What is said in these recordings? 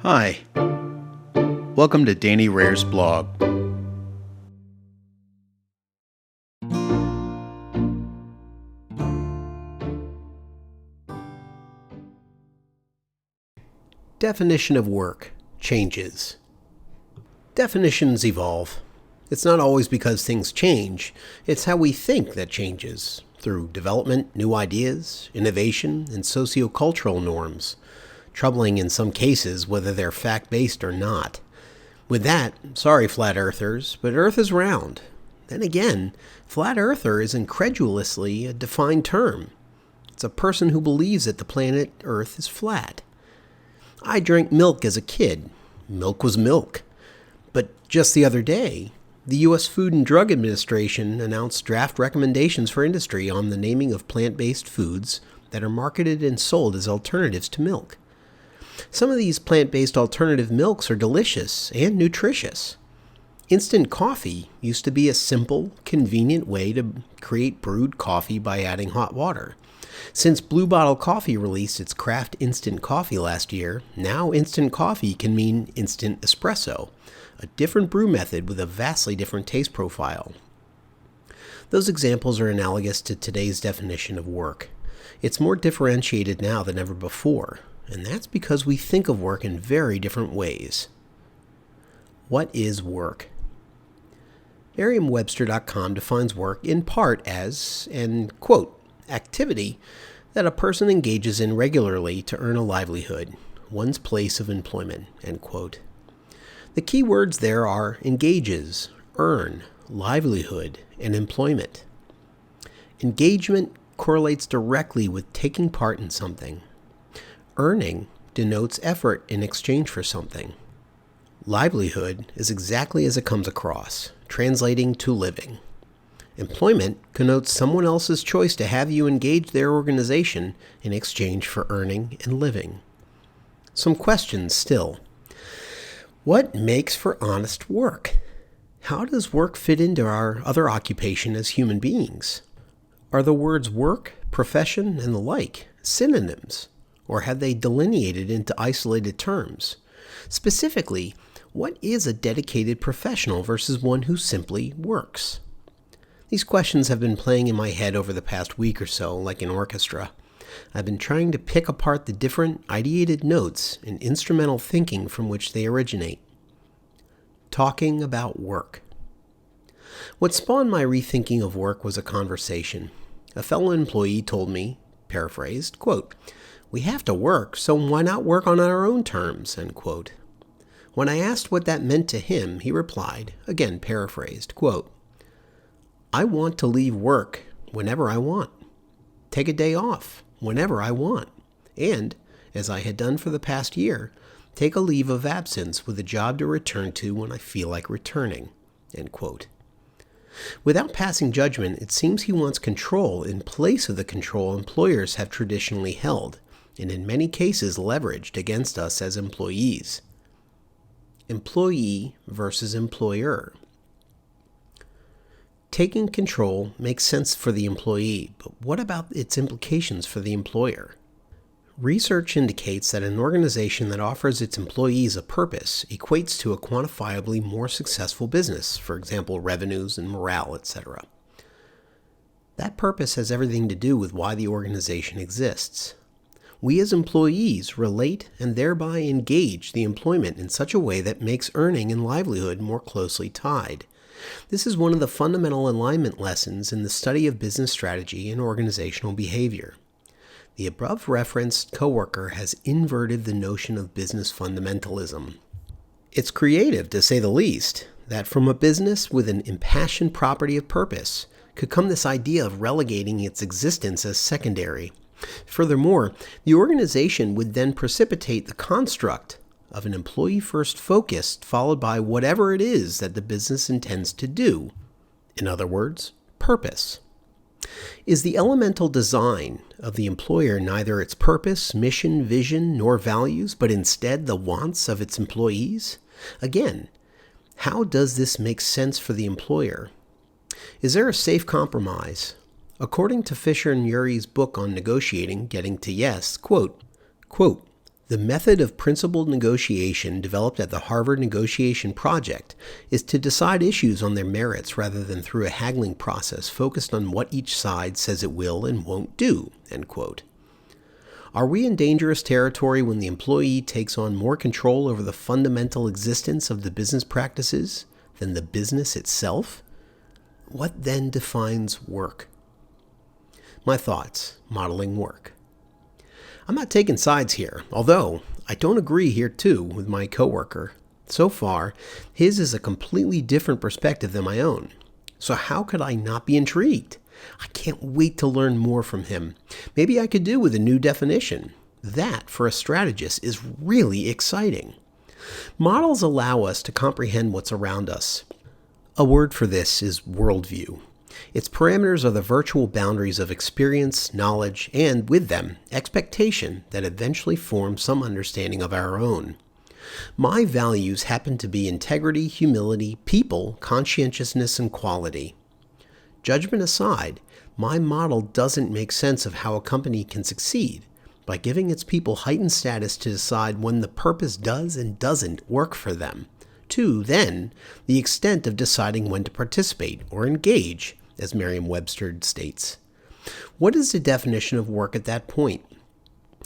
Hi, welcome to Danny Rare's blog. Definition of work changes. Definitions evolve. It's not always because things change, it's how we think that changes, through development, new ideas, innovation, and socio-cultural norms. Troubling in some cases whether they're fact-based or not. With that, sorry flat earthers, but Earth is round. Then again, flat earther is incredulously a defined term. It's a person who believes that the planet Earth is flat. I drank milk as a kid. Milk was milk. But just the other day, the U.S. Food and Drug Administration announced draft recommendations for industry on the naming of plant-based foods that are marketed and sold as alternatives to milk. Some of these plant-based alternative milks are delicious and nutritious. Instant coffee used to be a simple, convenient way to create brewed coffee by adding hot water. Since Blue Bottle Coffee released its craft instant coffee last year, now instant coffee can mean instant espresso, a different brew method with a vastly different taste profile. Those examples are analogous to today's definition of work. It's more differentiated now than ever before, and that's because we think of work in very different ways. What is work? Merriam-Webster.com defines work in part as an, quote, activity that a person engages in regularly to earn a livelihood, one's place of employment, end quote. The key words there are engages, earn, livelihood, and employment. Engagement correlates directly with taking part in something. Earning denotes effort in exchange for something. Livelihood is exactly as it comes across, translating to living. Employment connotes someone else's choice to have you engage their organization in exchange for earning and living. Some questions still. What makes for honest work? How does work fit into our other occupation as human beings? Are the words work, profession, and the like synonyms? Or have they delineated into isolated terms? Specifically, what is a dedicated professional versus one who simply works? These questions have been playing in my head over the past week or so, like an orchestra. I've been trying to pick apart the different ideated notes and instrumental thinking from which they originate. Talking about work. What spawned my rethinking of work was a conversation. A fellow employee told me, paraphrased, quote, "We have to work, so why not work on our own terms?" End quote. When I asked what that meant to him, he replied, again paraphrased, quote, "I want to leave work whenever I want, take a day off whenever I want, and, as I had done for the past year, take a leave of absence with a job to return to when I feel like returning." End quote. Without passing judgment, it seems he wants control in place of the control employers have traditionally held, and in many cases leveraged against us as employees. Employee versus employer. Taking control makes sense for the employee, but what about its implications for the employer? Research indicates that an organization that offers its employees a purpose equates to a quantifiably more successful business, for example, revenues and morale, etc. That purpose has everything to do with why the organization exists. We as employees relate and thereby engage the employment in such a way that makes earning and livelihood more closely tied. This is one of the fundamental alignment lessons in the study of business strategy and organizational behavior. The above-referenced coworker has inverted the notion of business fundamentalism. It's creative, to say the least, that from a business with an impassioned property of purpose could come this idea of relegating its existence as secondary. Furthermore, the organization would then precipitate the construct of an employee-first focus followed by whatever it is that the business intends to do. In other words, purpose. Is the elemental design of the employer neither its purpose, mission, vision, nor values, but instead the wants of its employees? Again, how does this make sense for the employer? Is there a safe compromise? According to Fisher and Urey's book on negotiating, Getting to Yes, quote, The method of principled negotiation developed at the Harvard Negotiation Project is to decide issues on their merits rather than through a haggling process focused on what each side says it will and won't do." End quote. Are we in dangerous territory when the employee takes on more control over the fundamental existence of the business practices than the business itself? What then defines work? My thoughts, modeling work. I'm not taking sides here, although I don't agree here too with my coworker. So far, his is a completely different perspective than my own. So how could I not be intrigued? I can't wait to learn more from him. Maybe I could do with a new definition. That, for a strategist, is really exciting. Models allow us to comprehend what's around us. A word for this is worldview. Its parameters are the virtual boundaries of experience, knowledge, and, with them, expectation that eventually form some understanding of our own. My values happen to be integrity, humility, people, conscientiousness, and quality. Judgment aside, my model doesn't make sense of how a company can succeed by giving its people heightened status to decide when the purpose does and doesn't work for them, to, then, the extent of deciding when to participate or engage, as Merriam-Webster states. What is the definition of work at that point?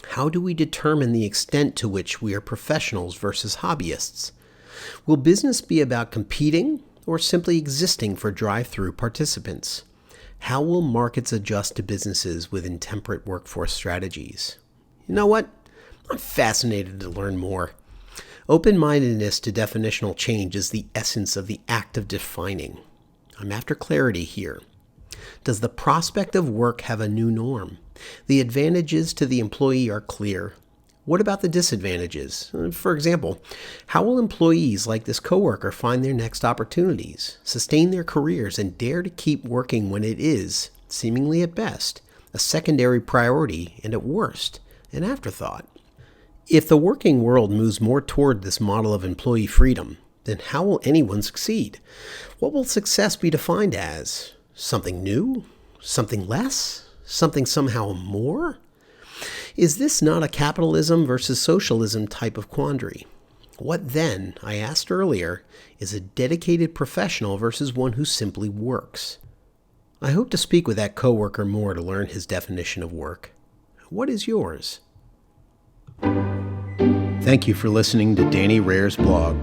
How do we determine the extent to which we are professionals versus hobbyists? Will business be about competing or simply existing for drive-through participants? How will markets adjust to businesses with intemperate workforce strategies? You know what? I'm fascinated to learn more. Open-mindedness to definitional change is the essence of the act of defining. I'm after clarity here. Does the prospect of work have a new norm? The advantages to the employee are clear. What about the disadvantages? For example, how will employees like this coworker find their next opportunities, sustain their careers, and dare to keep working when it is, seemingly at best, a secondary priority and at worst, an afterthought? If the working world moves more toward this model of employee freedom, then how will anyone succeed? What will success be defined as? Something new? Something less? Something somehow more? Is this not a capitalism versus socialism type of quandary? What then, I asked earlier, is a dedicated professional versus one who simply works? I hope to speak with that coworker more to learn his definition of work. What is yours? Thank you for listening to Danny Rare's blog.